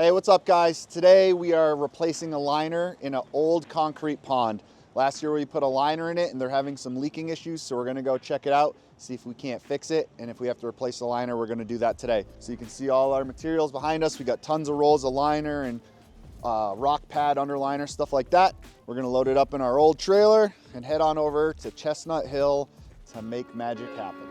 Hey, what's up guys? Today we are replacing a liner in an old concrete pond. Last year we put a liner in it and they're having some leaking issues, so we're gonna go check it out, see if we can't fix it, and if we have to replace the liner, we're gonna do that today. So you can see all our materials behind us. We got tons of rolls of liner and rock pad underliner, stuff like that. We're gonna load it up in our old trailer and head on over to Chestnut Hill to make magic happen.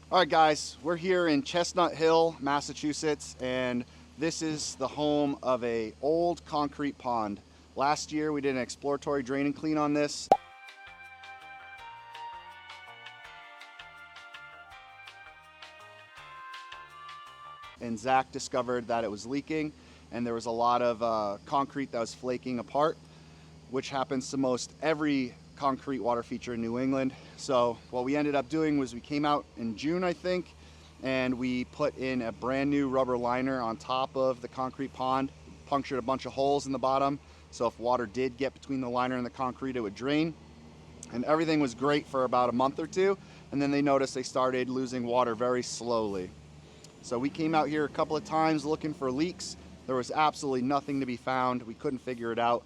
All right guys, we're here in Chestnut Hill, Massachusetts, and this is the home of an old concrete pond. Last year we did an exploratory drain and clean on this. And Zach discovered that it was leaking and there was a lot of concrete that was flaking apart, which happens to most every concrete water feature in New England. So what we ended up doing was we came out in June, I think, and we put in a brand new rubber liner on top of the concrete pond, punctured a bunch of holes in the bottom, so if water did get between the liner and the concrete, it would drain. And everything was great for about a month or two, and then they noticed they started losing water very slowly. So we came out here a couple of times looking for leaks. There was absolutely nothing to be found. We couldn't figure it out.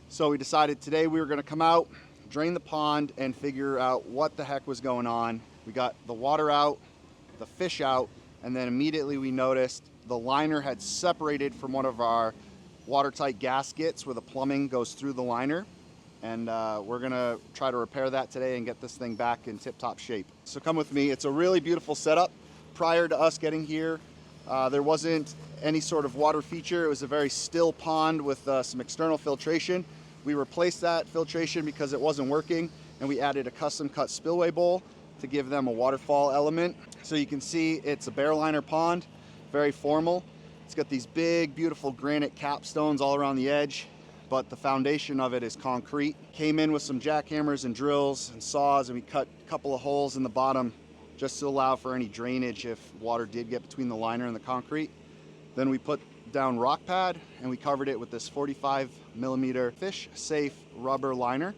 So we decided today we were gonna come out, drain the pond, and figure out what the heck was going on. We got the water out, the fish out, and then immediately we noticed the liner had separated from one of our watertight gaskets where the plumbing goes through the liner. And we're gonna try to repair that today and get this thing back in tip-top shape. So come with me. It's a really beautiful setup. Prior to us getting here, there wasn't any sort of water feature. It was a very still pond with some external filtration. We replaced that filtration because it wasn't working, and we added a custom cut spillway bowl to give them a waterfall element. So you can see it's a bare liner pond, very formal. It's got these big, beautiful granite capstones all around the edge, but the foundation of it is concrete. Came in with some jackhammers and drills and saws, and we cut a couple of holes in the bottom just to allow for any drainage if water did get between the liner and the concrete. Then we put down rock pad and we covered it with this 45mm fish safe rubber liner,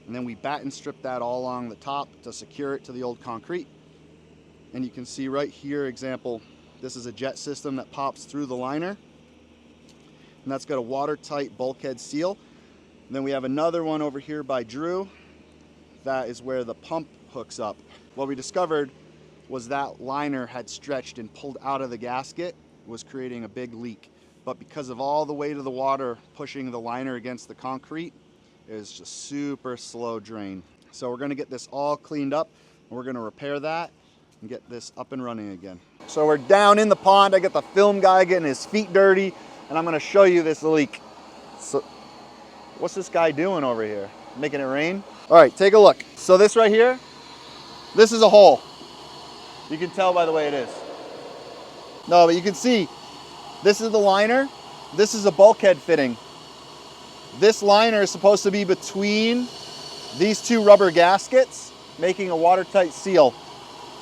and then we batten stripped that all along the top to secure it to the old concrete. And you can see right here, example, this is a jet system that pops through the liner, and that's got a watertight bulkhead seal. And then we have another one over here by Drew. That is where the pump hooks up. What we discovered was that liner had stretched and pulled out of the gasket, was creating a big leak. But because of all the weight of the water pushing the liner against the concrete, it was just super slow drain. So we're gonna get this all cleaned up, and we're gonna repair that and get this up and running again. So we're down in the pond. I got the film guy getting his feet dirty, and I'm gonna show you this leak. So what's this guy doing over here? Making it rain? All right, take a look. So this right here, this is a hole. You can tell by the way it is. No, but you can see, this is the liner. This is a bulkhead fitting. This liner is supposed to be between these two rubber gaskets, making a watertight seal.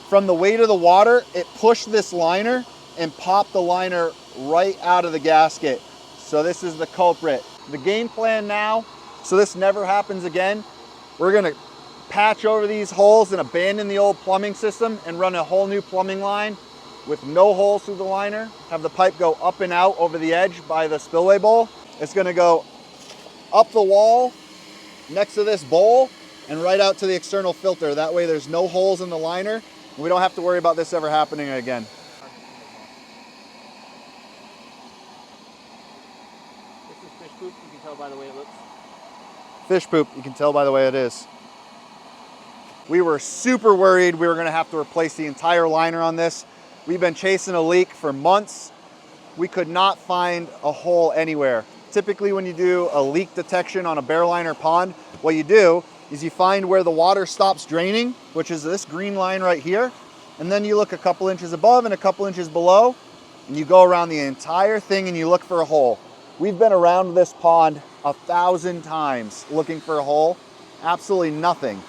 From the weight of the water, it pushed this liner and popped the liner right out of the gasket. So this is the culprit. The game plan now, so this never happens again, we're gonna patch over these holes and abandon the old plumbing system and run a whole new plumbing line with no holes through the liner, have the pipe go up and out over the edge by the spillway bowl. It's gonna go up the wall next to this bowl and right out to the external filter. That way there's no holes in the liner, and we don't have to worry about this ever happening again. This is fish poop, you can tell by the way it looks. Fish poop, you can tell by the way it is. We were super worried we were gonna have to replace the entire liner on this. We've been chasing a leak for months. We could not find a hole anywhere. Typically when you do a leak detection on a bare liner pond, what you do is you find where the water stops draining, which is this green line right here, and then you look a couple inches above and a couple inches below, and you go around the entire thing and you look for a hole. We've been around this pond 1,000 times looking for a hole. Absolutely nothing.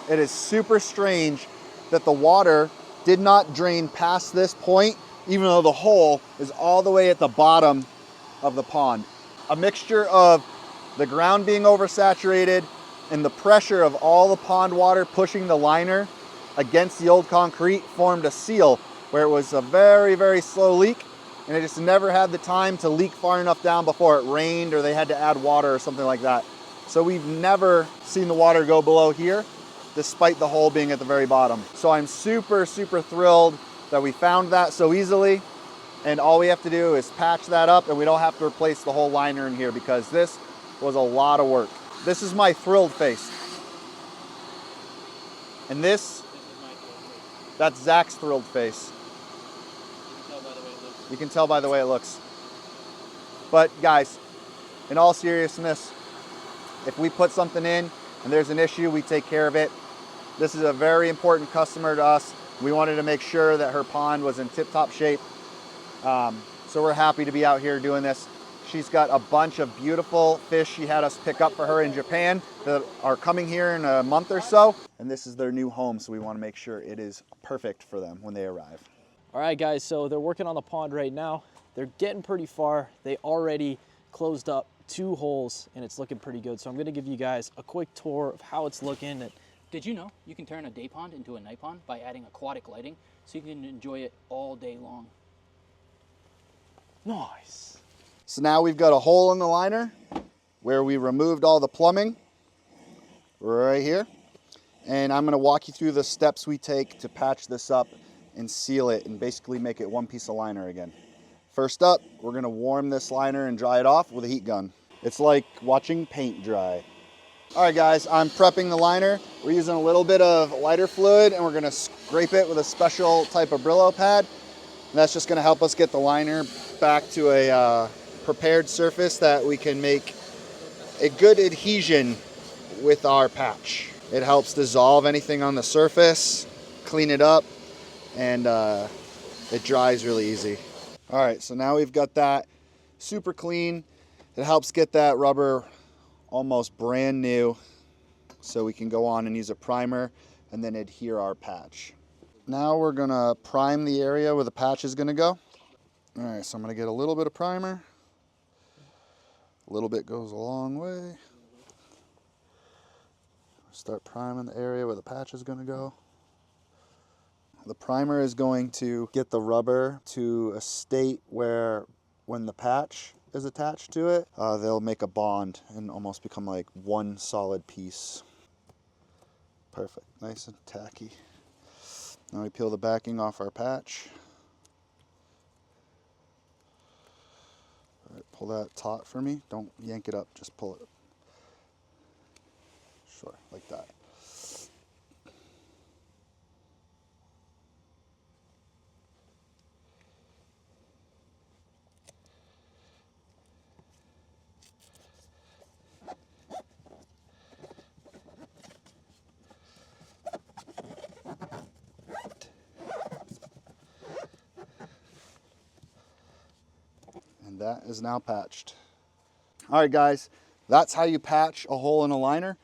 It is super strange that the water did not drain past this point, even though the hole is all the way at the bottom of the pond. A mixture of the ground being oversaturated and the pressure of all the pond water pushing the liner against the old concrete formed a seal where it was a very, very slow leak, and it just never had the time to leak far enough down before it rained or they had to add water or something like that. So we've never seen the water go below here, despite the hole being at the very bottom. So I'm super, super thrilled that we found that so easily, and all we have to do is patch that up and we don't have to replace the whole liner in here because this was a lot of work. This is my thrilled face. And this, that's Zach's thrilled face. You can tell by the way it looks. But guys, in all seriousness, if we put something in and there's an issue, we take care of it. This is a very important customer to us. We wanted to make sure that her pond was in tip-top shape. So we're happy to be out here doing this. She's got a bunch of beautiful fish she had us pick up for her in Japan that are coming here in a month or so. And this is their new home, so we want to make sure it is perfect for them when they arrive. All right, guys, so they're working on the pond right now. They're getting pretty far. They already closed up 2 holes, and it's looking pretty good. So I'm gonna give you guys a quick tour of how it's looking. Did you know you can turn a day pond into a night pond by adding aquatic lighting so you can enjoy it all day long? Nice. So now we've got a hole in the liner where we removed all the plumbing right here. And I'm gonna walk you through the steps we take to patch this up and seal it and basically make it one piece of liner again. First up, we're gonna warm this liner and dry it off with a heat gun. It's like watching paint dry. All right guys, I'm prepping the liner. We're using a little bit of lighter fluid and we're gonna scrape it with a special type of Brillo pad. And that's just gonna help us get the liner back to a prepared surface that we can make a good adhesion with our patch. It helps dissolve anything on the surface, clean it up, and it dries really easy. All right, so now we've got that super clean. It helps get that rubber almost brand new so we can go on and use a primer and then adhere our patch. Now we're gonna prime the area where the patch is gonna go. All right, so I'm gonna get a little bit of primer. A little bit goes a long way. Start priming the area where the patch is gonna go. The primer is going to get the rubber to a state where when the patch is attached to it, they'll make a bond and almost become like one solid piece. Perfect, nice and tacky. Now we peel the backing off our patch. All right, pull that taut for me. Don't yank it up, just pull it. Sure, like that. And that is now patched. All right guys, that's how you patch a hole in a liner.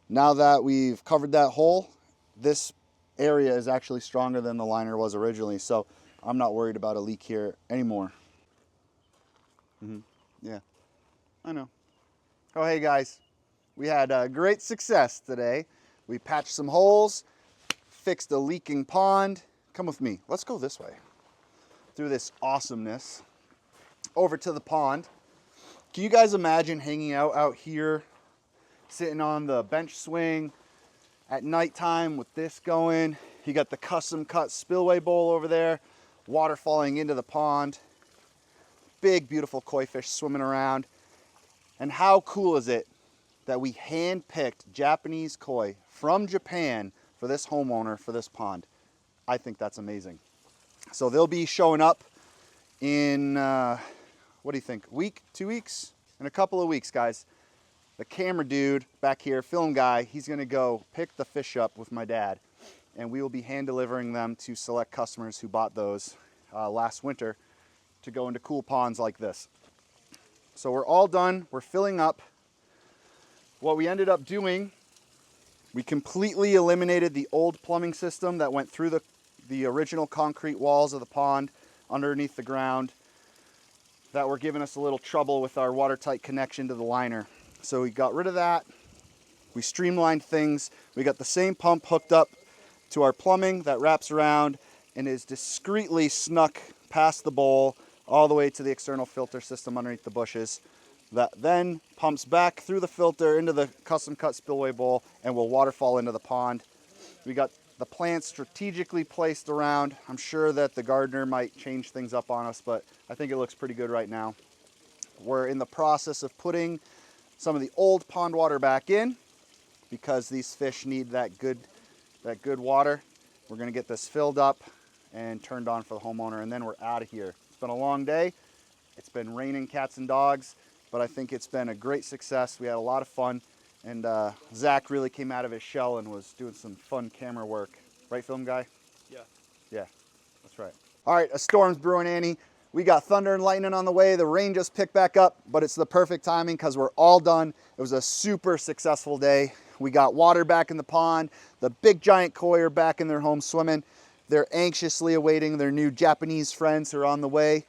Now that we've covered that hole, this area is actually stronger than the liner was originally, so I'm not worried about a leak here anymore. Yeah, I know. Oh, hey guys, we had great success today. We patched some holes, fixed a leaking pond. Come with me, let's go this way. Through this awesomeness, over to the pond. Can you guys imagine hanging out here, sitting on the bench swing at nighttime with this going? You got the custom cut spillway bowl over there, water falling into the pond, big beautiful koi fish swimming around. And how cool is it that we hand-picked Japanese koi from Japan for this homeowner for this pond? I think that's amazing. So they'll be showing up in, what do you think, a week, 2 weeks? In a couple of weeks, guys. The camera dude back here, film guy, he's gonna go pick the fish up with my dad, and we will be hand delivering them to select customers who bought those last winter to go into cool ponds like this. So we're all done, we're filling up. What we ended up doing, we completely eliminated the old plumbing system that went through the original concrete walls of the pond underneath the ground that were giving us a little trouble with our watertight connection to the liner. So we got rid of that. We streamlined things. We got the same pump hooked up to our plumbing that wraps around and is discreetly snuck past the bowl all the way to the external filter system underneath the bushes. That then pumps back through the filter into the custom cut spillway bowl and will waterfall into the pond. We got the plants strategically placed around. I'm sure that the gardener might change things up on us, but I think it looks pretty good right now. We're in the process of putting some of the old pond water back in because these fish need that good water. We're gonna get this filled up and turned on for the homeowner, and then we're out of here. It's been a long day. It's been raining cats and dogs, but I think it's been a great success. We had a lot of fun, and Zach really came out of his shell and was doing some fun camera work. Right, film guy? Yeah. Yeah, that's right. All right, a storm's brewing, Annie. We got thunder and lightning on the way. The rain just picked back up, but it's the perfect timing because we're all done. It was a super successful day. We got water back in the pond. The big giant koi are back in their home swimming. They're anxiously awaiting their new Japanese friends who are on the way.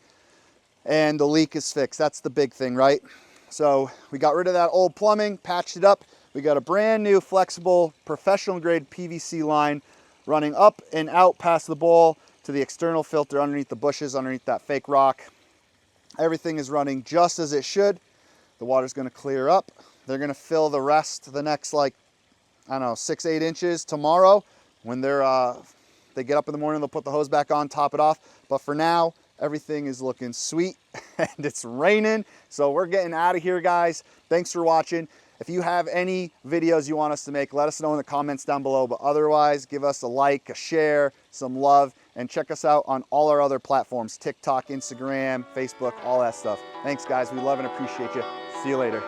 And the leak is fixed. That's the big thing, right? So we got rid of that old plumbing, patched it up. We got a brand new flexible professional grade PVC line running up and out past the bowl to the external filter underneath the bushes, underneath that fake rock. Everything is running just as it should. The water's gonna clear up. They're gonna fill the rest, the next like, I don't know, 6-8 inches tomorrow. When they get up in the morning, they'll put the hose back on, top it off. But for now, everything is looking sweet and it's raining. So we're getting out of here, guys. Thanks for watching. If you have any videos you want us to make, let us know in the comments down below. But otherwise, give us a like, a share, some love, and check us out on all our other platforms, TikTok, Instagram, Facebook, all that stuff. Thanks, guys. We love and appreciate you. See you later.